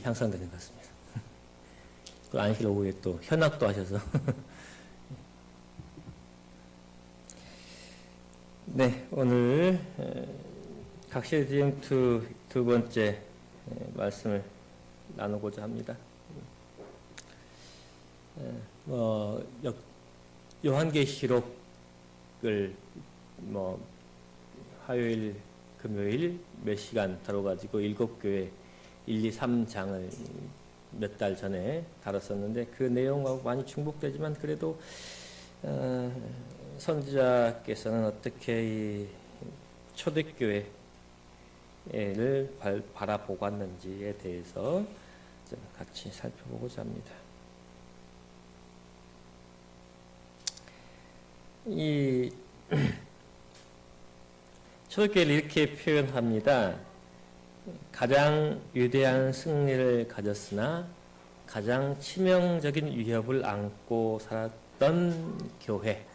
향상되는 것 같습니다. 그 안실 오후에 또 현악도 하셔서 네, 오늘 각시대지형투 두 번째 말씀을 나누고자 합니다. 요한계시록을 화요일, 금요일 몇 시간 다뤄가지고 7교회 1, 2, 3장을 몇 달 전에 다뤘었는데 그 내용하고 많이 중복되지만 그래도 선지자께서는 어떻게 이 초대교회를 바라보고 왔는지에 대해서 좀 같이 살펴보고자 합니다. 이 초대교회를 이렇게 표현합니다. 가장 위대한 승리를 가졌으나 가장 치명적인 위협을 안고 살았던 교회.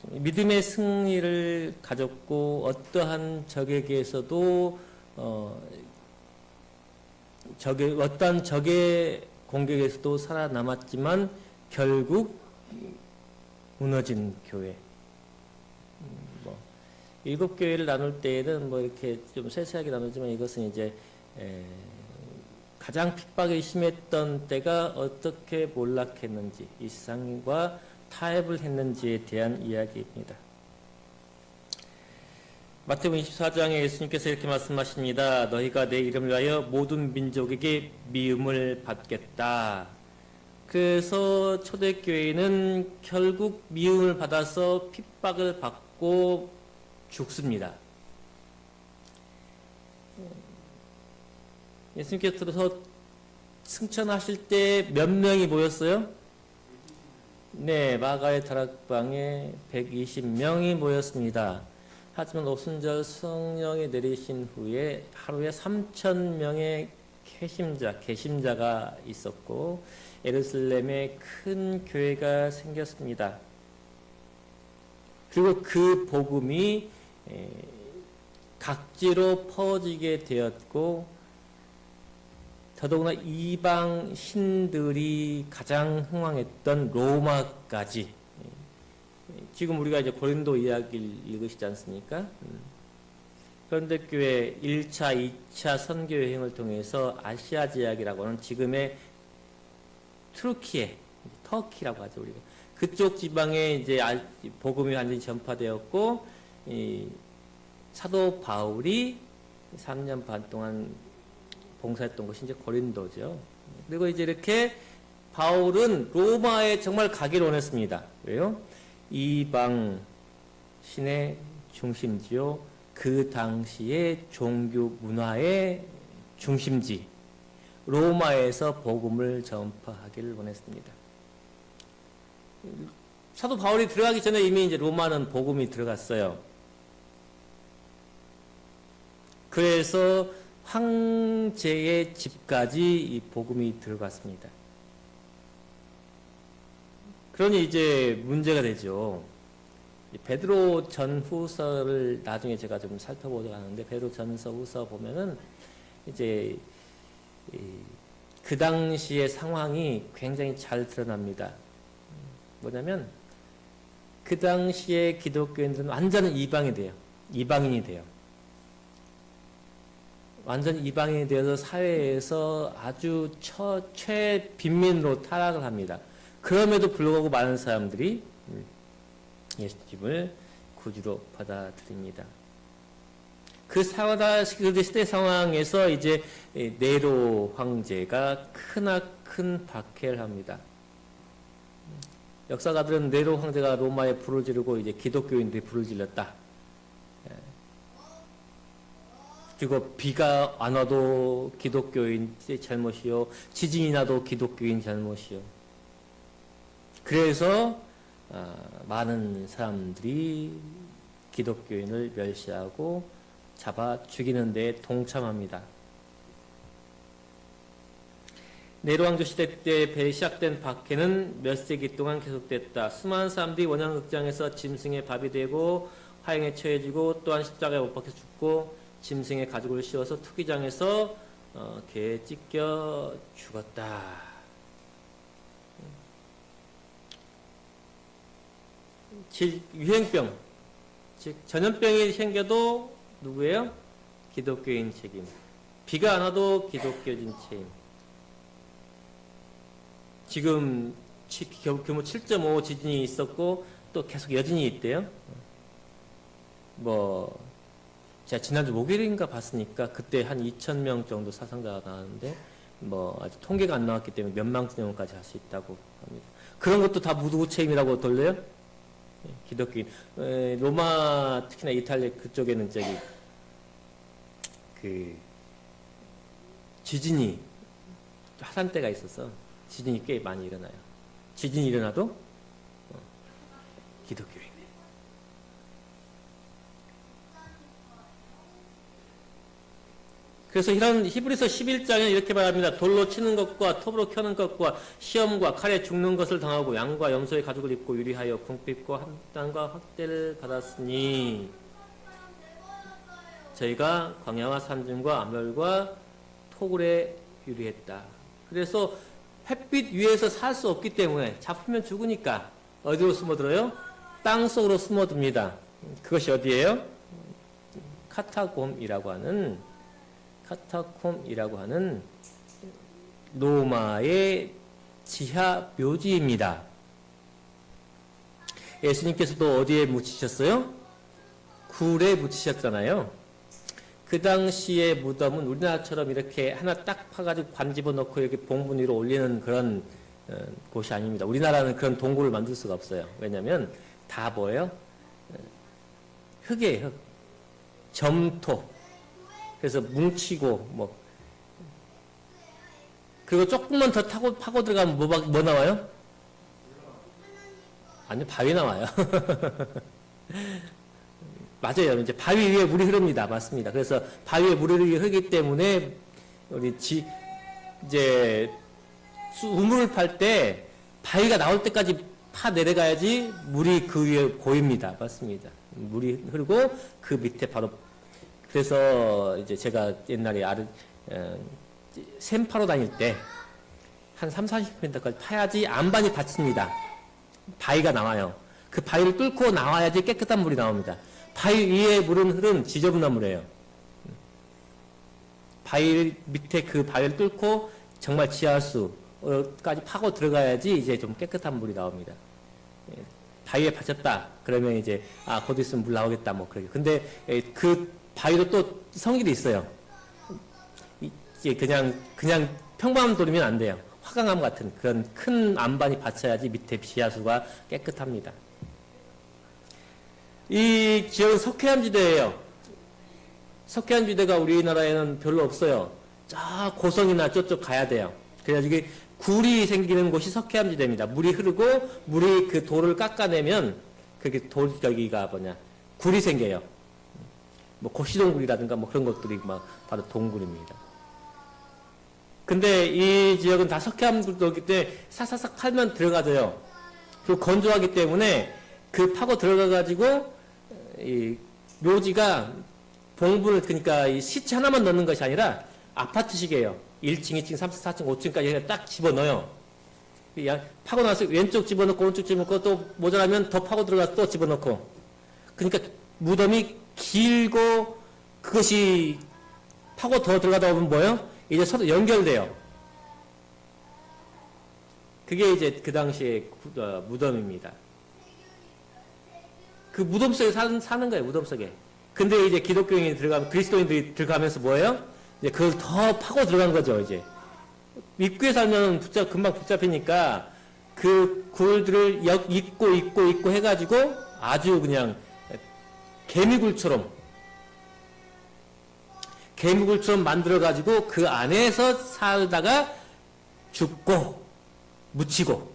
믿음의 승리를 가졌고 어떠한 적에게서도 어떠한 적의 공격에서도 살아남았지만 결국 무너진 교회. 7교회를 나눌 때에는 이렇게 좀 세세하게 나누지만 이것은 이제 가장 핍박이 심했던 때가 어떻게 몰락했는지, 이 세상과 타협을 했는지에 대한 이야기입니다. 마태복음 24장에 예수님께서 이렇게 말씀하십니다. 너희가 내 이름을 위하여 모든 민족에게 미움을 받겠다. 그래서 초대교회는 결국 미움을 받아서 핍박을 받고 죽습니다. 예수님께서 승천하실 때 몇 명이 모였어요? 네, 마가의 다락방에 120명이 모였습니다. 하지만 오순절 성령이 내리신 후에 하루에 3,000명의 개심자가 있었고 예루살렘에 큰 교회가 생겼습니다. 그리고 그 복음이 각지로 퍼지게 되었고 더더구나 이방 신들이 가장 흥왕했던 로마까지, 지금 우리가 이제 고린도 이야기를 읽으시지 않습니까? 현대교회 1차, 2차 선교 여행을 통해서 아시아 지역이라고 하는 지금의 터키라고 하죠, 우리가. 그쪽 지방에 이제 복음이 완전히 전파되었고, 사도 바울이 3년 반 동안 봉사했던 곳이 이제 고린도죠. 그리고 이제 이렇게 바울은 로마에 정말 가기를 원했습니다. 왜요? 이방 신의 중심지요. 그 당시의 종교 문화의 중심지. 로마에서 복음을 전파하기를 원했습니다. 사도 바울이 들어가기 전에 이미 이제 로마는 복음이 들어갔어요. 그래서 황제의 집까지 이 복음이 들어갔습니다. 그러니 이제 문제가 되죠. 베드로 전후서를 나중에 제가 좀 살펴보도록 하는데, 베드로 전서 후서 보면은 이제 그 당시의 상황이 굉장히 잘 드러납니다. 뭐냐면 그 당시에 기독교인들은 완전히 이방인이 돼요. 완전 이방인이 되어서 사회에서 아주 최빈민으로 타락을 합니다. 그럼에도 불구하고 많은 사람들이 예수님을 구주로 받아들입니다. 그 시대 상황에서 이제 네로 황제가 크나큰 박해를 합니다. 역사가들은 네로 황제가 로마에 불을 지르고 이제 기독교인들이 불을 질렀다. 그리고 비가 안 와도 기독교인의 잘못이요, 지진이 나도 기독교인 잘못이요. 그래서 많은 사람들이 기독교인을 멸시하고 잡아 죽이는 데 동참합니다. 네로 왕조 시대 때 시작된 박해는 몇 세기 동안 계속됐다. 수많은 사람들이 원형극장에서 짐승의 밥이 되고 화형에 처해지고 또한 십자가에 못 박혀 죽고 짐승의 가죽을 씌워서 투기장에서 개에 찢겨 죽었다. 유행병, 즉 전염병이 생겨도 누구예요? 기독교인 책임. 비가 안 와도 기독교인 책임. 지금 규모 7.5 지진이 있었고 또 계속 여진이 있대요. 제가 지난주 목요일인가 봤으니까 그때 한 2,000명 정도 사상자가 나왔는데 아직 통계가 안 나왔기 때문에 몇만 명까지 할 수 있다고 합니다. 그런 것도 다 누구 책임이라고 돌려요? 기독교인. 로마, 특히나 이탈리아 그쪽에는 지진이 화산대가 있어서 지진이 꽤 많이 일어나요. 지진이 일어나도 기독교인. 그래서 이런 히브리서 11장에 이렇게 말합니다. 돌로 치는 것과 톱으로 켜는 것과 시험과 칼에 죽는 것을 당하고 양과 염소의 가죽을 입고 유리하여 궁핍과 함단과 학대를 받았으니 저희가 광야와 산중과 암열과 토굴에 유리했다. 그래서 햇빛 위에서 살 수 없기 때문에 잡히면 죽으니까 어디로 숨어들어요? 땅 속으로 숨어듭니다. 그것이 어디예요? 카타콤이라고 하는 로마의 지하 묘지입니다. 예수님께서도 어디에 묻히셨어요? 굴에 묻히셨잖아요. 그 당시의 무덤은 우리나라처럼 이렇게 하나 딱 파가지고 관 집어넣고 이렇게 봉분 위로 올리는 그런 곳이 아닙니다. 우리나라는 그런 동굴을 만들 수가 없어요. 왜냐하면 다 뭐예요? 흙이에요. 흙. 점토. 그래서 뭉치고 그리고 조금만 더 파고 들어가면 뭐 나와요? 아니요, 바위 나와요. 맞아요. 이제 바위 위에 물이 흐릅니다. 맞습니다. 그래서 바위 위에 물이 흐르기 때문에 이제 우물을 팔 때 바위가 나올 때까지 파 내려가야지 물이 그 위에 고입니다. 맞습니다. 물이 흐르고 그 밑에 바로. 그래서 이제 제가 옛날에 샘 파러 다닐 때 한 30-40m까지 파야지 안반이 닫힙니다. 바위가 나와요. 그 바위를 뚫고 나와야지 깨끗한 물이 나옵니다. 바위 위에 물은 흐른 지저분한 물이에요. 바위 밑에 그 바위를 뚫고 정말 지하수까지 파고 들어가야지 이제 좀 깨끗한 물이 나옵니다. 바위에 받쳤다. 그러면 이제 곧 있으면 물 나오겠다. 그러게. 근데 그 바위도 또 성질이 있어요. 이게 그냥 평범한 돌이면 안 돼요. 화강암 같은 그런 큰 안반이 받쳐야지 밑에 지하수가 깨끗합니다. 이 지역은 석회암지대예요. 석회암지대가 우리나라에는 별로 없어요. 저 고성이나 저쪽 가야 돼요. 그래가지고 굴이 생기는 곳이 석회암지대입니다. 물이 흐르고 물이 그 돌을 깎아내면 그게 굴이 생겨요. 고시동굴이라든가 그런 것들이 바로 동굴입니다. 근데 이 지역은 다 석회암굴이기 때문에 싹싹싹 팔면 들어가져요. 그리고 건조하기 때문에 그 파고 들어가가지고 이 묘지가 봉분을 그러니까 이 시체 하나만 넣는 것이 아니라 아파트식이에요. 1층, 2층, 3층, 4층, 5층까지 딱 집어넣어요. 파고 나서 왼쪽 집어넣고 오른쪽 집어넣고 또 모자라면 더 파고 들어가서 또 집어넣고. 그러니까 무덤이 길고 그것이 파고 더 들어가다 보면 뭐예요? 이제 서로 연결돼요. 그게 이제 그 당시의 무덤입니다. 그 무덤 속에 사는 거예요, 무덤 속에. 근데 이제 기독교인이 그리스도인들이 들어가면서 뭐예요? 이제 그걸 더 파고 들어간 거죠, 이제. 입구에 살면 금방 붙잡히니까 그 굴들을 잇고 해가지고 아주 그냥 개미굴처럼 만들어가지고 그 안에서 살다가 죽고 묻히고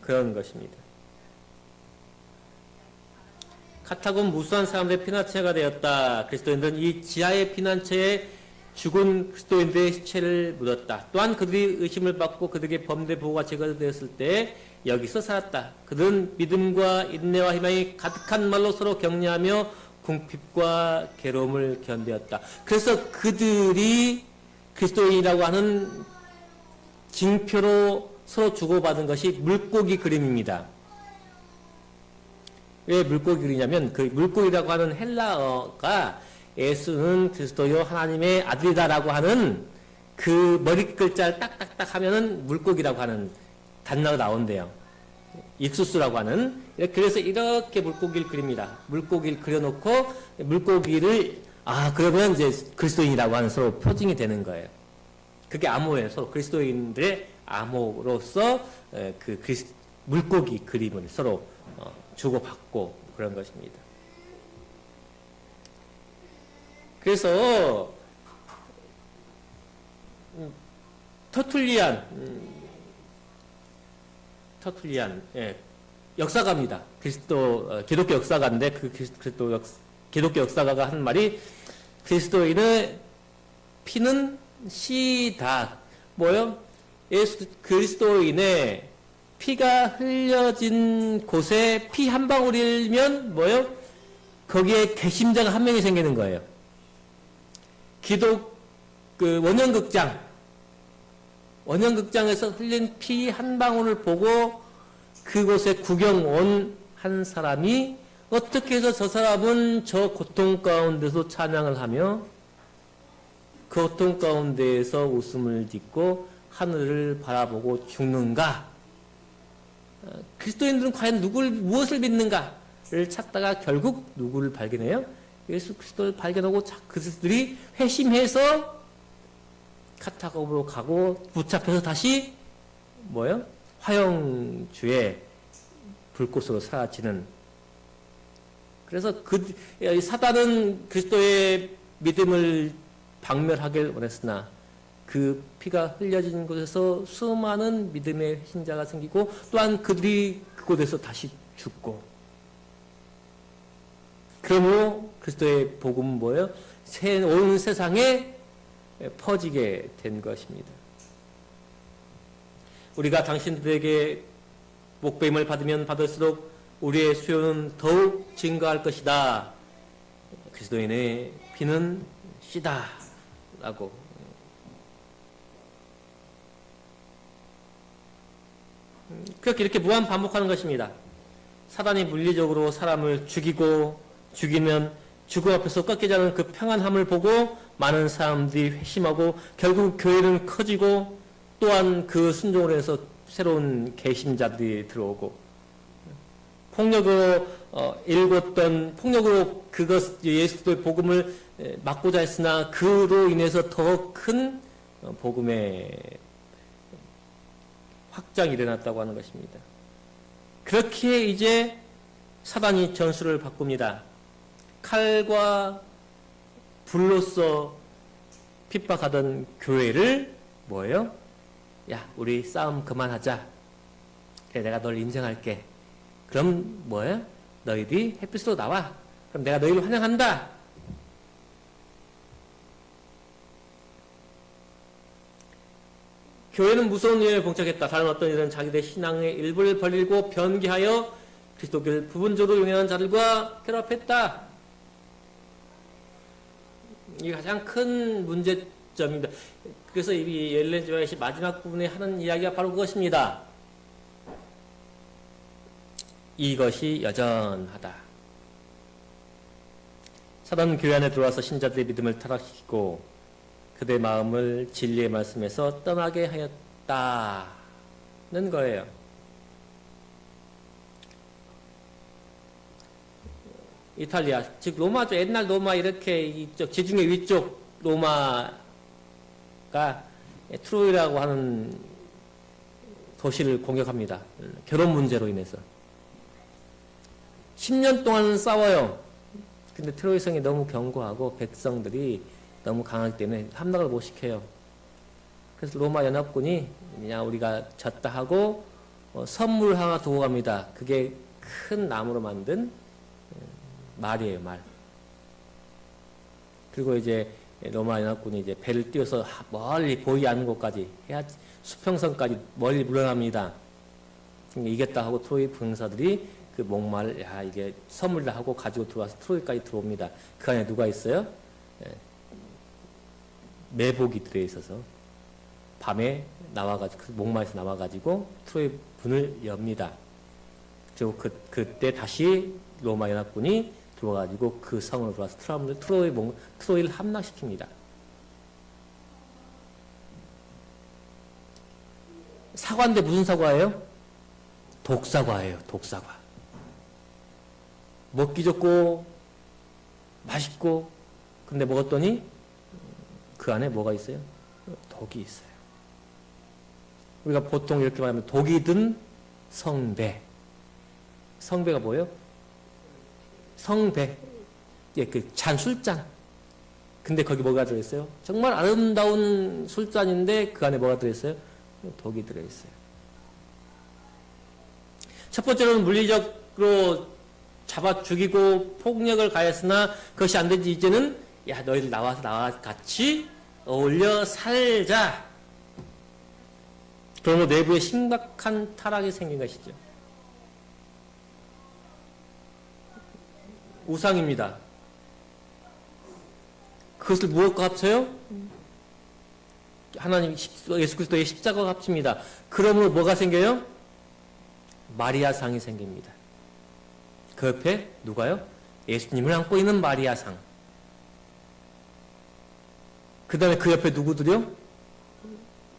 그런 것입니다. 카타콤 무수한 사람들의 피난처가 되었다. 그리스도인들은 이 지하의 피난처에 죽은 그리스도인들의 시체를 묻었다. 또한 그들이 의심을 받고 그들에게 범죄 보호가 제거되었을 때 여기서 살았다. 그들은 믿음과 인내와 희망이 가득한 말로 서로 격려하며 궁핍과 괴로움을 견디었다. 그래서 그들이 그리스도인이라고 하는 징표로 서로 주고받은 것이 물고기 그림입니다. 왜 물고기 그리냐면 그 물고기라고 하는 헬라어가 예수는 그리스도요 하나님의 아들이다라고 하는 그 머리 글자를 딱딱딱 하면은 물고기라고 하는 단어가 나온대요. 익수수라고 하는. 그래서 이렇게 물고기를 그립니다. 물고기를 그려놓고 물고기를 그러면 이제 그리스도인이라고 하는 서로 표징이 되는 거예요. 그게 암호예요. 서로 그리스도인들의 암호로서 그 물고기 그림을 서로 주고받고 그런 것입니다. 그래서 터툴리안 역사가입니다. 기독교 역사가인데 기독교 역사가가 한 말이 그리스도인의 피는 씨다. 뭐요? 예수 그리스도인의 피가 흘려진 곳에 피 한 방울이면 뭐요? 거기에 괘씸자가 한 명이 생기는 거예요. 원형극장에서 흘린 피 한 방울을 보고 그곳에 구경 온 한 사람이 어떻게 해서 저 사람은 저 고통 가운데서 찬양을 하며 그 고통 가운데에서 웃음을 짓고 하늘을 바라보고 죽는가? 그리스도인들은 과연 무엇을 믿는가를 찾다가 결국 누구를 발견해요? 예수 그리스도를 발견하고 그들이 회심해서 카타콤으로 가고 붙잡혀서 다시 화영주의 불꽃으로 사라지는. 그래서 사단은 그리스도의 믿음을 박멸하길 원했으나 그 피가 흘려진 곳에서 수많은 믿음의 신자가 생기고 또한 그들이 그곳에서 다시 죽고, 그러므로 그리스도의 복음은 뭐예요? 온 세상에 퍼지게 된 것입니다. 우리가 당신들에게 목배임을 받으면 받을수록 우리의 수요는 더욱 증가할 것이다. 그리스도인의 피는 씨다 라고. 그렇게 이렇게 무한 반복하는 것입니다. 사단이 물리적으로 사람을 죽이면 죽음 앞에서 꺾이지 않은 그 평안함을 보고 많은 사람들이 회심하고 결국 교회는 커지고 또한 그 순종을 해서 새로운 개신자들이 들어오고, 폭력으로 예수의 복음을 막고자 했으나 그로 인해서 더 큰 복음의 확장이 일어났다고 하는 것입니다. 그렇게 이제 사단이 전술을 바꿉니다. 칼과 불로써 핍박하던 교회를 뭐예요? 야, 우리 싸움 그만하자. 그래, 내가 널 인정할게. 그럼 뭐예요? 너희들이 햇빛으로 나와. 그럼 내가 너희를 환영한다. 교회는 무서운 일에 봉착했다. 다른 어떤 일은 자기들의 신앙의 일부를 벌리고 변기하여 그리스도교를 부분적으로 용인하는 자들과 결합했다. 이게 가장 큰 문제점입니다. 그래서 이 엘렌 지 화이트 마지막 부분에 하는 이야기가 바로 그것입니다. 이것이 여전하다. 사단은 교회 안에 들어와서 신자들의 믿음을 타락시키고 그들의 마음을 진리의 말씀에서 떠나게 하였다는 거예요. 이탈리아, 즉 로마죠. 옛날 로마 이렇게 지중해 위쪽 로마가 트로이라고 하는 도시를 공격합니다. 결혼 문제로 인해서. 10년 동안 싸워요. 근데 트로이 성이 너무 견고하고 백성들이 너무 강하기 때문에 함락을 못 시켜요. 그래서 로마 연합군이 그냥 우리가 졌다 하고 선물 하나 두고 갑니다. 그게 큰 나무로 만든 말이에요, 말. 그리고 이제 로마 연합군이 이제 배를 띄워서 멀리 보이지 않는 곳까지 수평선까지 멀리 물러납니다. 이겼다 하고 트로이 병사들이 그 목마를 야 이게 선물이다 하고 가지고 들어와서 트로이까지 들어옵니다. 그 안에 누가 있어요? 예, 매복이 들어있어서 밤에 나와가지고 목마에서 나와가지고 트로이 문을 엽니다. 그리고 그때 다시 로마 연합군이 들어와가지고 그 성으로 들어와서 트로이를 함락시킵니다. 사과인데 무슨 사과예요? 독사과예요. 독사과. 먹기 좋고 맛있고 근데 먹었더니 그 안에 뭐가 있어요? 독이 있어요. 우리가 보통 이렇게 말하면 독이 든 성배. 성배가 뭐예요? 성배. 예, 그 잔, 술잔. 근데 거기 뭐가 들어있어요? 정말 아름다운 술잔인데 그 안에 뭐가 들어있어요? 독이 들어있어요. 첫 번째로는 물리적으로 잡아 죽이고 폭력을 가했으나 그것이 안 되지 이제는 야 너희들 나와서 나와 같이 어울려 살자. 그러면 내부에 심각한 타락이 생긴 것이죠. 우상입니다. 그것을 무엇과 합쳐요? 하나님 예수 그리스도의 십자가가 합칩니다. 그러므로 뭐가 생겨요? 마리아상이 생깁니다. 그 옆에 누가요? 예수님을 안고 있는 마리아상. 그 다음에 그 옆에 누구들요?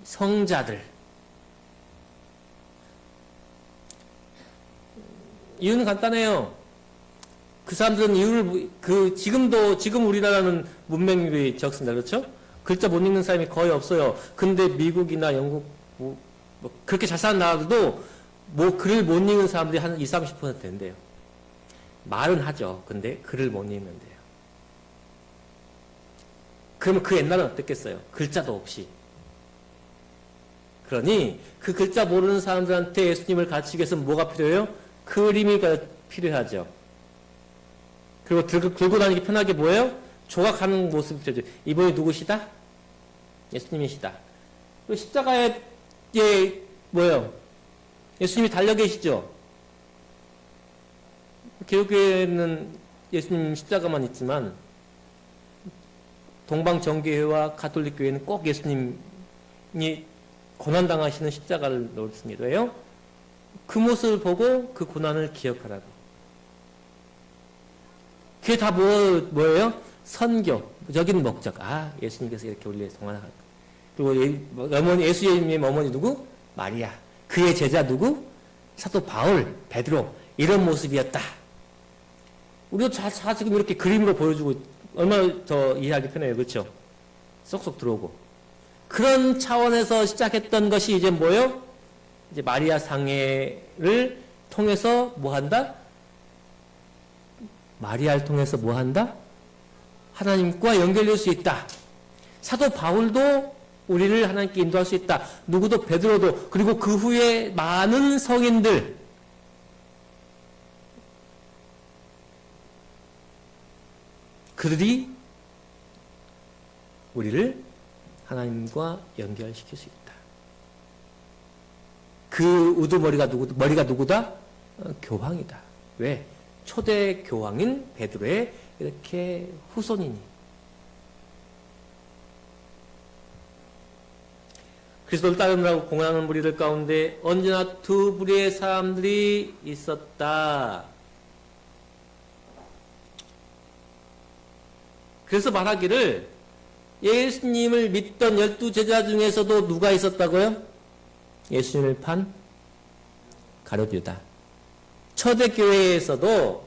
성자들. 이유는 간단해요. 그 사람들은 이유를 지금 우리나라는 문맹률이 적습니다. 그렇죠? 글자 못 읽는 사람이 거의 없어요. 근데 미국이나 영국 뭐 그렇게 잘 사는 나라들도 뭐 글을 못 읽는 사람들이 한 20, 30% 된대요. 말은 하죠. 근데 글을 못 읽는데요. 그러면 그 옛날은 어땠겠어요? 글자도 없이. 그러니 그 글자 모르는 사람들한테 예수님을 가르치기 위해서는 뭐가 필요해요? 그림이 필요하죠. 그리고 들고 다니기 편하게 뭐예요? 조각하는 모습이 필요하죠. 이분이 누구시다? 예수님이시다. 그리고 십자가에 뭐예요? 예수님이 달려 계시죠? 기독교에는 예수님 십자가만 있지만 동방정교회와 가톨릭교회는 꼭 예수님이 고난당하시는 십자가를 놓습니다. 왜요? 그 모습을 보고 그 고난을 기억하라고. 그게 다 뭐예요? 선교적인 목적. 아, 예수님께서 이렇게 우리를 동안하고. 그리고 예수님의 어머니 누구? 마리아. 그의 제자 누구? 사도 바울, 베드로. 이런 모습이었다. 우리도 지금 이렇게 그림으로 보여주고 얼마나 더 이해하기 편해요. 그렇죠? 쏙쏙 들어오고. 그런 차원에서 시작했던 것이 이제 뭐예요? 이제 마리아 상해를 통해서 뭐 한다? 마리아를 통해서 뭐 한다? 하나님과 연결될 수 있다. 사도 바울도 우리를 하나님께 인도할 수 있다. 누구도 베드로도 그리고 그 후에 많은 성인들 그들이 우리를 하나님과 연결시킬 수 있다. 그 우두머리가 누구다? 교황이다. 왜? 초대 교황인 베드로의 이렇게 후손이니. 그리스도를 따르느라고 공헌하는 무리들 가운데 언제나 두 부류의 사람들이 있었다. 그래서 말하기를 예수님을 믿던 12제자 중에서도 누가 있었다고요? 예수님을 판 가룟유다. 초대교회에서도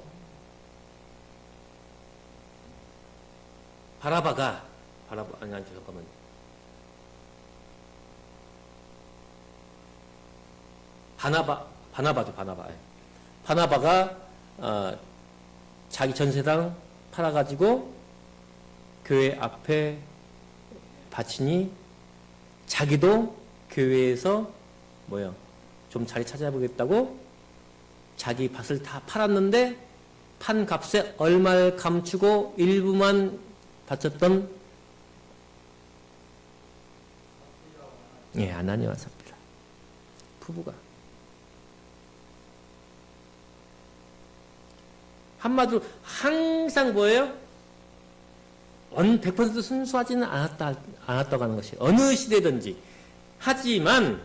바나바가 바나바가 자기 전세당 팔아가지고 교회 앞에 바치니 자기도 교회에서 좀 자리 찾아보겠다고 자기 밭을 다 팔았는데 판 값에 얼마를 감추고 일부만 바쳤던 아나니와 삽비라 부부가 한마디로 항상 뭐예요? 100% 순수하지는 않았다고 하는 것이 어느 시대든지. 하지만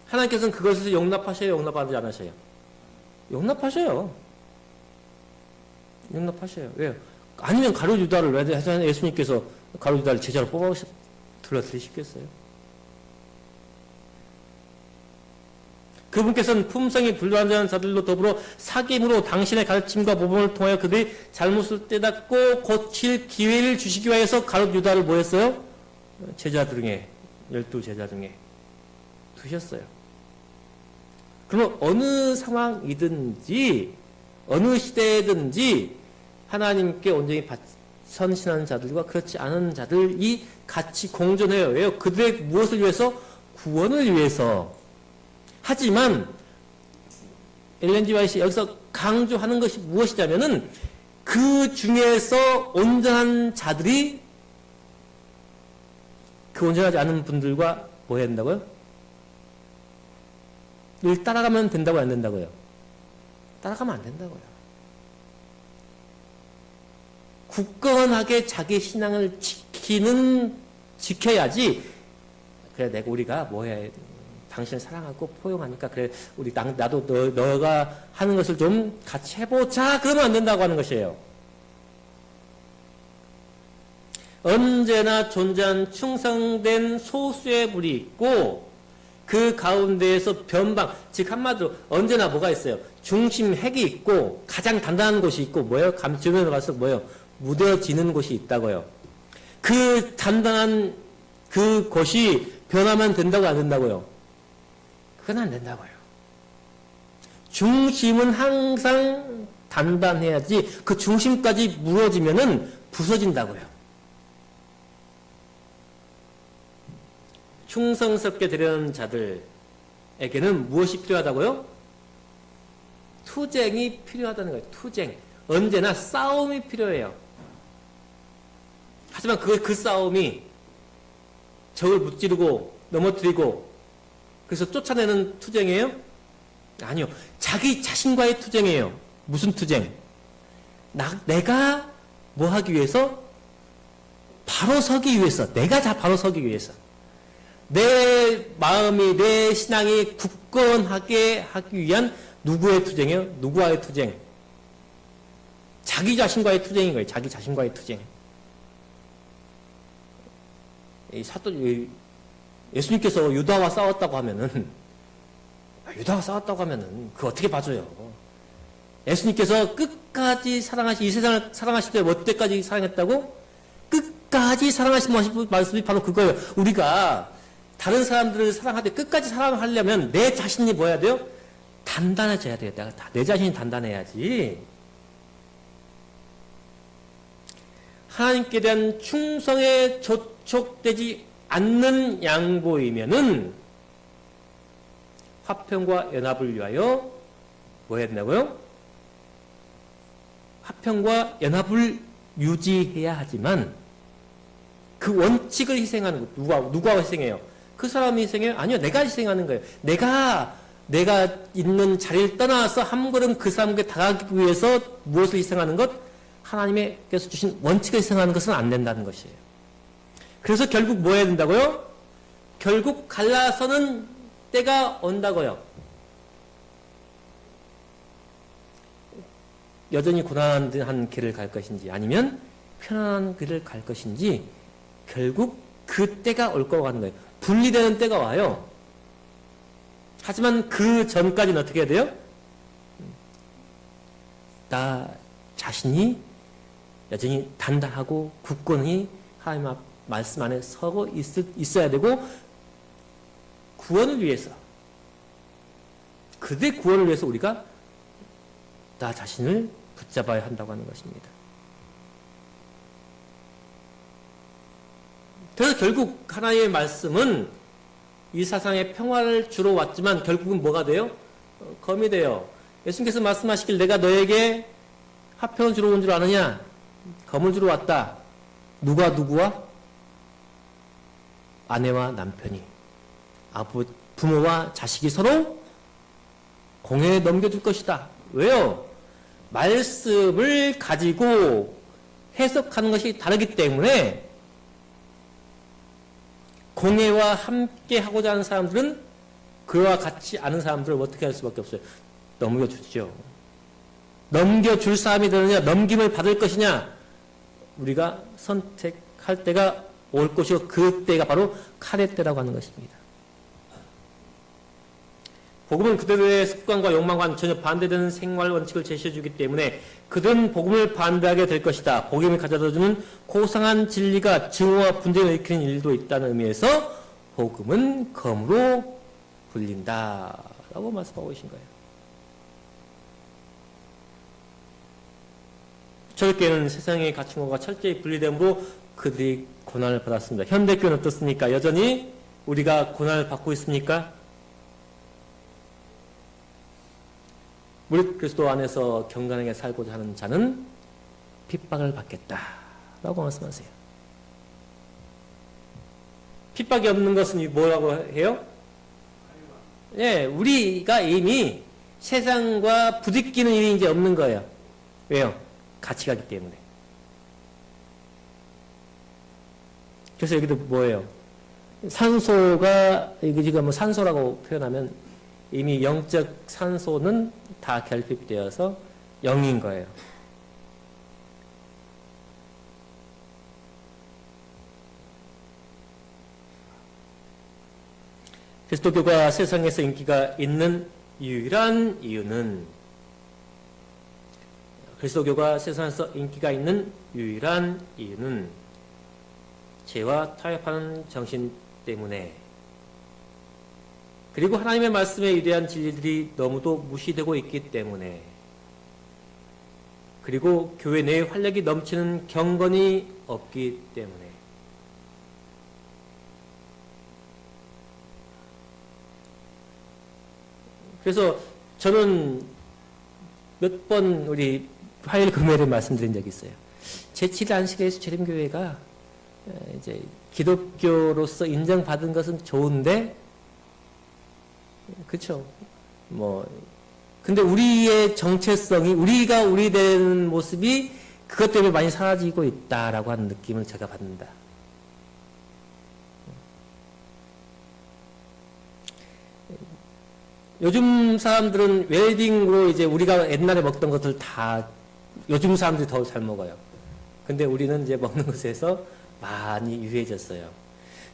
하나님께서는 그것을 용납하셔요? 용납하지 않으셔요? 용납하셔요. 용납하셔요. 왜요? 아니면 가룟 유다를 왜 예수님께서 가룟 유다를 제자로 뽑아 들어드리시겠어요? 그분께서는 품성이 불완전한 자들로 더불어 사귐으로 당신의 가르침과 모범을 통하여 그들이 잘못을 깨닫고 고칠 기회를 주시기 위해서 가룟 유다를 뭐 했어요? 제자 중에 12제자 중에 두셨어요. 그러면 어느 상황이든지 어느 시대든지 하나님께 온전히 선신하는 자들과 그렇지 않은 자들이 같이 공존해요. 왜요? 그들의 무엇을 위해서? 구원을 위해서. 하지만 엘렌 G. 화이트가 여기서 강조하는 것이 무엇이냐면은 그 중에서 온전한 자들이 그 온전하지 않은 분들과 뭐 해야 된다고요? 늘 따라가면 된다고 안 된다고요? 따라가면 안 된다고요. 굳건하게 자기 신앙을 지켜야지. 그래, 우리가 뭐 해? 당신을 사랑하고 포용하니까 그래 나도 너가 하는 것을 좀 같이 해보자. 그러면 안 된다고 하는 것이에요. 언제나 존재한 충성된 소수의 불이 있고 그 가운데에서 변방, 즉 한마디로 언제나 뭐가 있어요? 중심 핵이 있고 가장 단단한 곳이 있고 뭐예요? 주변에 갈수록 뭐예요? 무뎌지는 곳이 있다고요. 그 단단한 그 곳이 변하면 된다고 안 된다고요? 그건 안 된다고요. 중심은 항상 단단해야지 그 중심까지 무너지면은 부서진다고요. 충성스럽게 되려는 자들에게는 무엇이 필요하다고요? 투쟁이 필요하다는 거예요. 투쟁. 언제나 싸움이 필요해요. 하지만 그 싸움이 적을 무찌르고 넘어뜨리고 그래서 쫓아내는 투쟁이에요? 아니요. 자기 자신과의 투쟁이에요. 무슨 투쟁? 내가 뭐 하기 위해서? 바로 서기 위해서. 내가 바로 서기 위해서. 내 마음이, 내 신앙이 굳건하게 하기 위한 누구의 투쟁이에요? 누구와의 투쟁? 자기 자신과의 투쟁인 거예요. 자기 자신과의 투쟁. 예수님께서 유다와 싸웠다고 하면은, 그거 어떻게 봐줘요? 예수님께서 끝까지 이 세상을 사랑하실 때 뭐 때까지 사랑했다고? 끝까지 사랑하신 말씀이 바로 그거예요. 우리가 다른 사람들을 사랑할 때 끝까지 사랑하려면 내 자신이 뭐 해야 돼요? 단단해져야 돼요. 내 자신이 단단해야지. 하나님께 대한 충성에 저촉되지 않는 양보이면은 화평과 연합을 위하여 뭐 해야 된다고요? 화평과 연합을 유지해야 하지만 그 원칙을 희생하는 것, 누가 희생해요? 그 사람이 희생해요? 아니요, 내가 희생하는 거예요. 내가 있는 자리를 떠나서 한 걸음 그 사람에게 다가가기 위해서 무엇을 희생하는 것? 하나님께서 주신 원칙을 희생하는 것은 안 된다는 것이에요. 그래서 결국 뭐 해야 된다고요? 결국 갈라서는 때가 온다고요. 여전히 고난한 길을 갈 것인지 아니면 편안한 길을 갈 것인지 결국 그 때가 올 거라고 하는 거예요. 분리되는 때가 와요. 하지만 그 전까지는 어떻게 해야 돼요? 나 자신이 여전히 단단하고 굳건히 하나님 앞 말씀 안에 서고 있어야 되고 구원을 위해서 그들의 구원을 위해서 우리가 나 자신을 붙잡아야 한다고 하는 것입니다. 그래서 결국 하나님의 말씀은 이 세상에 평화를 주러 왔지만 결국은 뭐가 돼요? 검이 돼요. 예수님께서 말씀하시길 내가 너에게 화평을 주러 온 줄 아느냐? 검을 주러 왔다. 누구와? 아내와 남편이. 부모와 자식이 서로 공회에 넘겨줄 것이다. 왜요? 말씀을 가지고 해석하는 것이 다르기 때문에 공예와 함께 하고자 하는 사람들은 그와 같이 아는 사람들을 어떻게 할 수밖에 없어요. 넘겨주죠. 넘겨줄 사람이 되느냐, 넘김을 받을 것이냐, 우리가 선택할 때가 올 것이고 그때가 바로 칼의 때라고 하는 것입니다. 복음은 그들의 습관과 욕망과는 전혀 반대되는 생활 원칙을 제시해주기 때문에 그들은 복음을 반대하게 될 것이다. 복음이 가져다주는 고상한 진리가 증오와 분쟁을 일으키는 일도 있다는 의미에서 복음은 검으로 불린다 라고 말씀하고 계신 거예요. 초대교회는 세상의 가치관과 철저히 분리됨으로 그들이 고난을 받았습니다. 현대교회는 어떻습니까? 여전히 우리가 고난을 받고 있습니까? 우리 그리스도 안에서 경건하게 살고자 하는 자는 핍박을 받겠다라고 말씀하세요. 핍박이 없는 것은 뭐라고 해요? 예, 우리가 이미 세상과 부딪히는 일이 이제 없는 거예요. 왜요? 같이 가기 때문에. 그래서 여기도 뭐예요? 산소가, 이게 지금 뭐 산소라고 표현하면 이미 영적 산소는 다 결핍되어서 영인 거예요. 그리스도교가 세상에서 인기가 있는 유일한 이유는 그리스도교가 세상에서 인기가 있는 유일한 이유는 죄와 타협하는 정신 때문에 그리고 하나님의 말씀의 위대한 진리들이 너무도 무시되고 있기 때문에 그리고 교회 내에 활력이 넘치는 경건이 없기 때문에 그래서 저는 몇 번 우리 화요일 금요일에 말씀드린 적이 있어요. 제7 안식일에서 재림교회가 이제 기독교로서 인정받은 것은 좋은데, 그렇죠. 근데 우리의 정체성이 우리가 우리 되는 모습이 그것 때문에 많이 사라지고 있다라고 하는 느낌을 제가 받는다. 요즘 사람들은 웰빙으로 이제 우리가 옛날에 먹던 것들 다 요즘 사람들이 더 잘 먹어요. 근데 우리는 이제 먹는 것에서 많이 유해졌어요.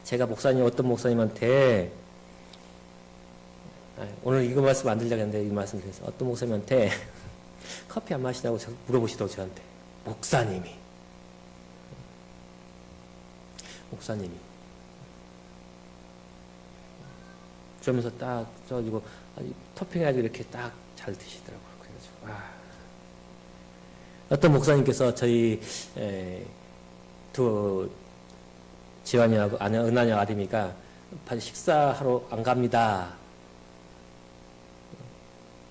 제가 어떤 목사님한테 오늘 이거 말씀 안 드리려고 했는데 이 말씀 드려서 어떤 목사님한테 커피 안 마시냐고 물어보시더라고요. 저한테. 목사님이 그러면서 딱 이거 토핑해가지고 이렇게 딱 잘 드시더라고요. 그래가지고 어떤 목사님께서 저희 두 지환이하고 은하냐 아림이가 식사하러 안 갑니다.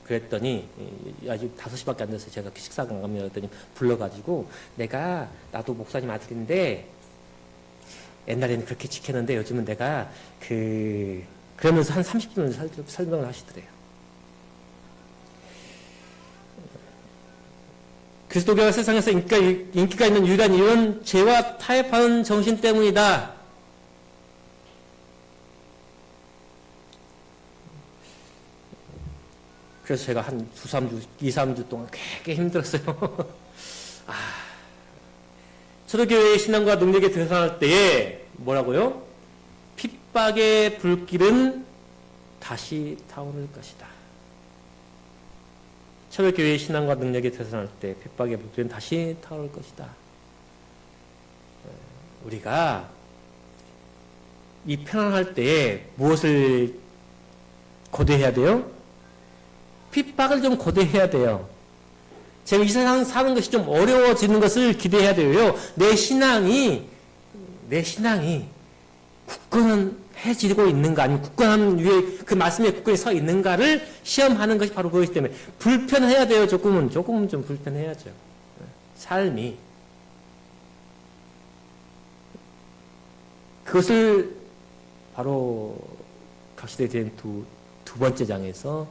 그랬더니 아직 5시밖에 안 돼서 제가 식사 안 갑니다. 그랬더니 불러가지고 나도 목사님 아들인데 옛날에는 그렇게 지켰는데 요즘은 내가 그러면서 한 30분 설명을 하시더래요. 그리스도교가 세상에서 인기가 있는 유일한 이유는 죄와 타협하는 정신 때문이다. 그래서 제가 한 2, 3주 동안 꽤 힘들었어요. 초대교회의 신앙과 능력에 등산할 때에 뭐라고요? 핍박의 불길은 다시 타오를 것이다. 초대교회의 신앙과 능력에 대선할 때 핍박의 불길은 다시 타오를 것이다. 우리가 이 편안할 때에 무엇을 고대해야 돼요? 핍박을 좀 고대해야 돼요. 제가 이 세상 사는 것이 좀 어려워지는 것을 기대해야 돼요. 내 신앙이 굳건해지고 있는가, 아니면 굳건한 위에 그 말씀에 굳건히 서 있는가를 시험하는 것이 바로 그것이기 때문에 불편해야 돼요. 조금은 좀 불편해야죠. 삶이. 그것을 바로 각시대에 대한 두 번째 장에서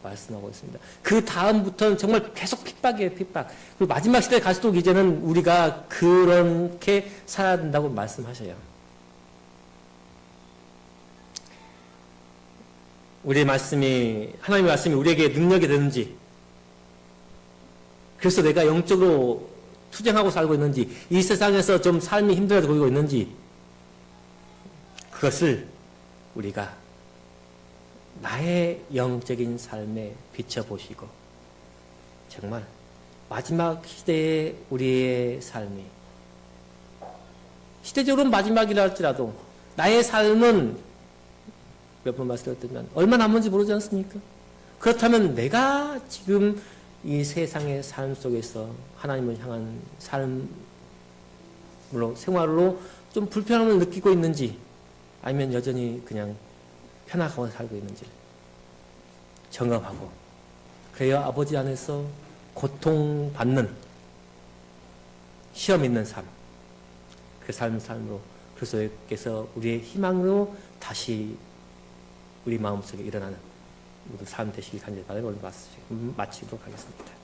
말씀하고 있습니다. 그 다음부터는 정말 계속 핍박이에요, 핍박. 그리고 마지막 시대에 갈수록 이제는 우리가 그렇게 살아야 된다고 말씀하셔요. 우리의 말씀이, 하나님의 말씀이 우리에게 능력이 되는지, 그래서 내가 영적으로 투쟁하고 살고 있는지, 이 세상에서 좀 삶이 힘들어져 보이고 있는지, 그것을 우리가 나의 영적인 삶에 비춰보시고, 정말 마지막 시대의 우리의 삶이, 시대적으로는 마지막이라 할지라도 나의 삶은 몇 번 말씀드렸지만 얼마 남은지 모르지 않습니까? 그렇다면 내가 지금 이 세상의 삶 속에서 하나님을 향한 삶으로, 생활로 좀 불편함을 느끼고 있는지, 아니면 여전히 그냥 편하게 살고 있는지 점검하고, 그래야 아버지 안에서 고통받는 시험 있는 삶, 그 삶으로 그리스도께서 우리의 희망으로 다시 우리 마음속에 일어나는 모두 삶 되시길 간절히 바라며 오늘 마치도록 하겠습니다.